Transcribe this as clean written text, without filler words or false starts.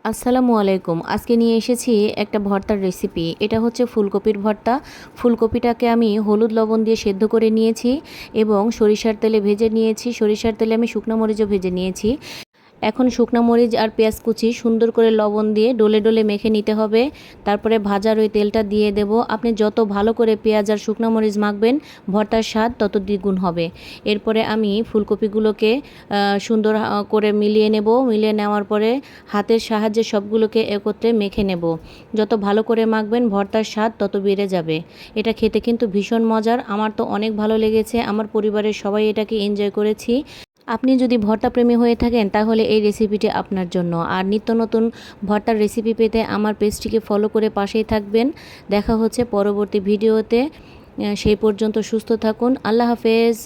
আসসালামু আলাইকুম। আজকে নিয়ে এসেছি একটা ভর্তার রেসিপি। এটা হচ্ছে ফুলকপির ভর্তা। ফুলকপিটাকে আমি হলুদ লবণ দিয়ে সেদ্ধ করে নিয়েছি এবং সরিষার তেলে ভেজে নিয়েছি। সরিষার তেলে আমি শুকনো মরিচও ভেজে নিয়েছি। এখন শুকনা মরিচ আর পেঁয়াজ কুচি সুন্দর করে লবণ দিয়ে ডলে ডলে মেখে নিতে হবে। তারপরে ভাজার ওই তেলটা দিয়ে দেব। আপনি যত ভালো করে পেঁয়াজ আর শুকনা মরিচ মাখবেন ভর্তার স্বাদ তত দ্বিগুণ হবে। এরপরে আমি ফুলকপিগুলোকে সুন্দর করে মিলিয়ে নেব। মিলিয়ে নেওয়ার পরে হাতের সাহায্যে সবগুলোকে একত্রে মেখে নেব। যত ভালো করে মাখবেন ভর্তার স্বাদ তত বেড়ে যাবে। এটা খেতে কিন্তু ভীষণ মজার। আমার তো অনেক ভালো লেগেছে। আমার পরিবারের সবাই এটাকে এনজয় করেছি। আপনি যদি ভর্তা প্রেমী হয়ে থাকেন তাহলে এই রেসিপিটি আপনার জন্য। আর নিত্য নতুন ভর্তার রেসিপি পেতে আমার পেজটিকে ফলো করে পাশেই থাকবেন। দেখা হচ্ছে পরবর্তী ভিডিওতে। সেই পর্যন্ত সুস্থ থাকুন। আল্লাহ হাফেজ।